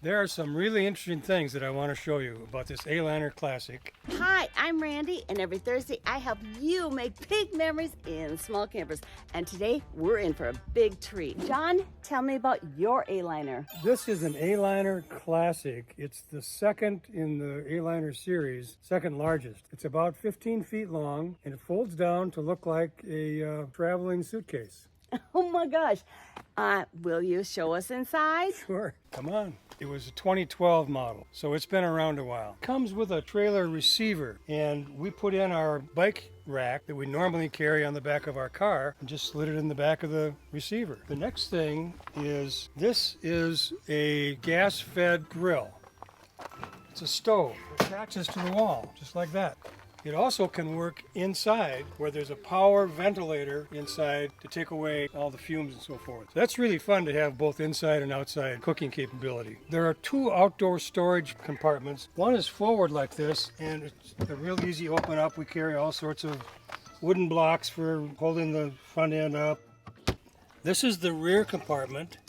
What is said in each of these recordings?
There are some really interesting things that I want to show you about this Aliner Classic. Hi, I'm Randy, and every Thursday I help you make big memories in small campers. And today we're in for a big treat. John, tell me about your A-liner. This is an Aliner Classic. It's the second in the Aliner series, second largest. It's about 15 feet long, and it folds down to look like a traveling suitcase. Oh my gosh. Will you show us inside? Sure, come on. It was a 2012 model, so it's been around a while. Comes with a trailer receiver, and we put in our bike rack that we normally carry on the back of our car and just slid it in the back of the receiver. The next thing is, this is a gas-fed grill. It's a stove. It attaches to the wall, just like that. It also can work inside where there's a power ventilator inside to take away all the fumes and so forth. That's really fun to have both inside and outside cooking capability. There are two outdoor storage compartments. One is forward like this, and it's a real easy open up. We carry all sorts of wooden blocks for holding the front end up. This is the rear compartment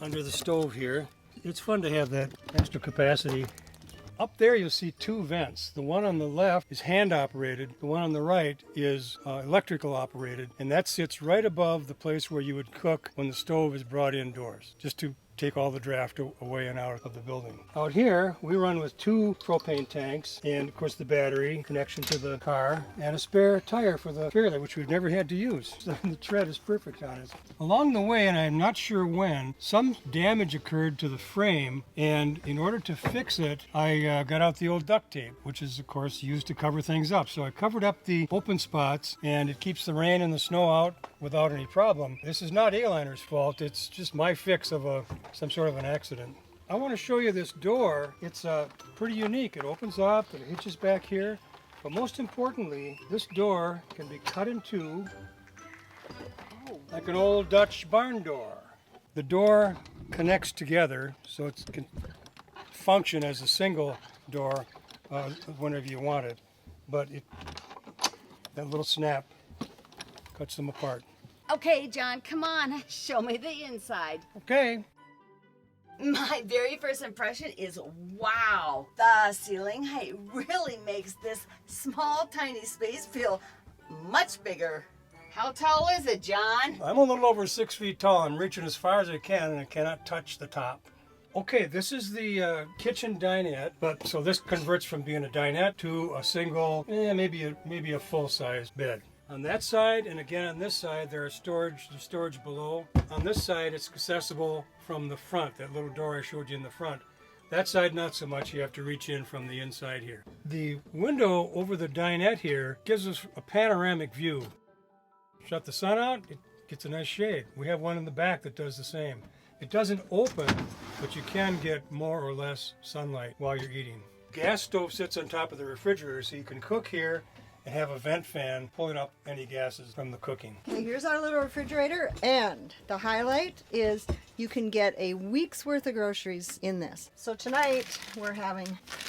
under the stove here. It's fun to have that extra capacity. Up there you'll see two vents. The one on the left is hand operated. The one on the right is electrical operated. And that sits right above the place where you would cook when the stove is brought indoors, just to take all the draft away and out of the building. Out here we run with two propane tanks and of course the battery connection to the car and a spare tire for the trailer, which we've never had to use. So the tread is perfect on it. Along the way, and I'm not sure when, some damage occurred to the frame, and in order to fix it I got out the old duct tape, which is of course used to cover things up. So I covered up the open spots and it keeps the rain and the snow out without any problem. This is not Aliner's fault, it's just my fix of some sort of an accident. I want to show you this door. It's pretty unique. It opens up, it hitches back here, but most importantly, this door can be cut in two like an old Dutch barn door. The door connects together so it can function as a single door whenever you want it, but that little snap cuts them apart. Okay, John, come on. Show me the inside. Okay. My very first impression is wow. The ceiling height really makes this small, tiny space feel much bigger. How tall is it, John? I'm a little over 6 feet tall. I'm reaching as far as I can and I cannot touch the top. Okay, this is the kitchen dinette, but so this converts from being a dinette to a single, maybe a full-size bed. On that side, and again on this side, there's storage below. On this side, it's accessible from the front, that little door I showed you in the front. That side, not so much. You have to reach in from the inside here. The window over the dinette here gives us a panoramic view. Shut the sun out, it gets a nice shade. We have one in the back that does the same. It doesn't open, but you can get more or less sunlight while you're eating. Gas stove sits on top of the refrigerator, so you can cook here and have a vent fan pulling up any gases from the cooking. Okay, here's our little refrigerator, and the highlight is you can get a week's worth of groceries in this. So tonight we're having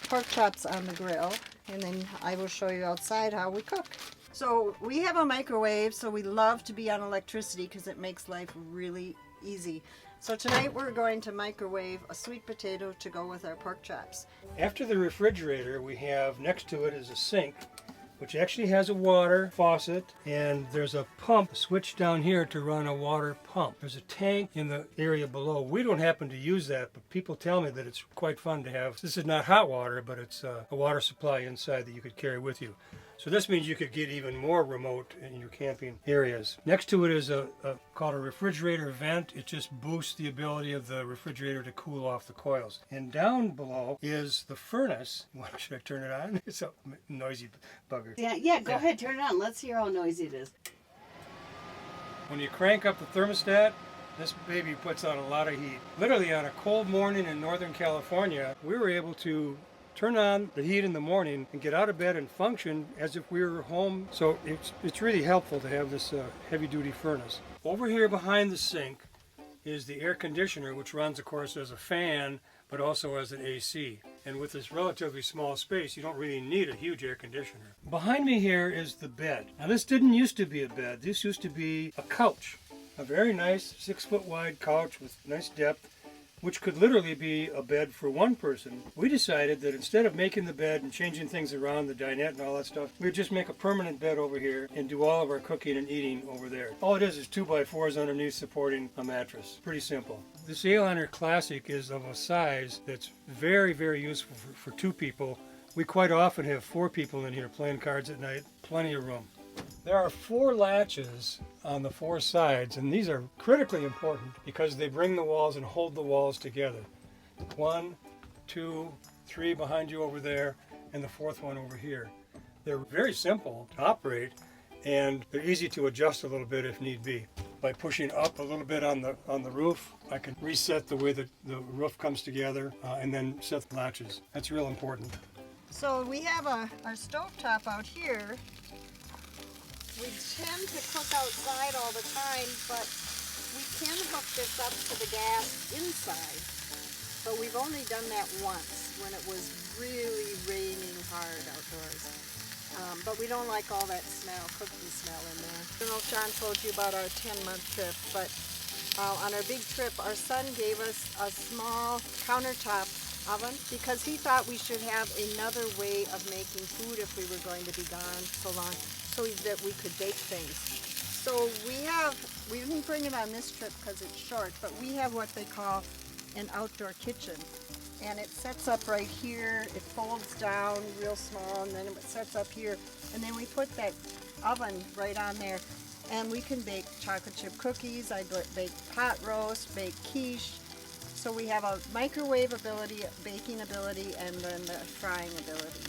pork chops on the grill, and then I will show you outside how we cook. So we have a microwave, so we love to be on electricity because it makes life really easy. So tonight we're going to microwave a sweet potato to go with our pork chops. After the refrigerator, we have next to it is a sink, which actually has a water faucet, and there's a pump switch down here to run a water pump. There's a tank in the area below. We don't happen to use that, but people tell me that it's quite fun to have. This is not hot water, but it's a water supply inside that you could carry with you. So this means you could get even more remote in your camping areas. Next to it is called a refrigerator vent. It just boosts the ability of the refrigerator to cool off the coils. And down below is the furnace. Should I turn it on? It's a noisy bugger. Yeah, go ahead, turn it on. Let's hear how noisy it is. When you crank up the thermostat, this baby puts out a lot of heat. Literally on a cold morning in Northern California, we were able to turn on the heat in the morning and get out of bed and function as if we were home. So it's really helpful to have this heavy-duty furnace. Over here behind the sink is the air conditioner, which runs, of course, as a fan, but also as an AC. And with this relatively small space, you don't really need a huge air conditioner. Behind me here is the bed. Now, this didn't used to be a bed. This used to be a couch. A very nice 6 foot wide couch with nice depth. which could literally be a bed for one person, we decided that instead of making the bed and changing things around, the dinette and all that stuff, we'd just make a permanent bed over here and do all of our cooking and eating over there. All it is 2x4s underneath supporting a mattress. Pretty simple. This Aliner Classic is of a size that's very, very useful for 2 people. We quite often have 4 people in here playing cards at night. Plenty of room. There are 4 latches on the 4 sides, and these are critically important because they bring the walls and hold the walls together. 1, 2, 3 behind you over there, and the 4th one over here. They're very simple to operate, and they're easy to adjust a little bit if need be. By pushing up a little bit on the roof, I can reset the way that the roof comes together and then set the latches. That's real important. So we have our stovetop out here. We tend to cook outside all the time, but we can hook this up to the gas inside. But we've only done that once when it was really raining hard outdoors. But we don't like all that smell, cooking smell in there. I don't know if John told you about our 10-month trip, but on our big trip, our son gave us a small countertop oven because he thought we should have another way of making food if we were going to be gone so long, so that we could bake things. So we didn't bring it on this trip because it's short, but we have what they call an outdoor kitchen. And it sets up right here, it folds down real small, and then it sets up here. And then we put that oven right on there, and we can bake chocolate chip cookies, I bake pot roast, bake quiche. So we have a microwave ability, baking ability, and then the frying ability.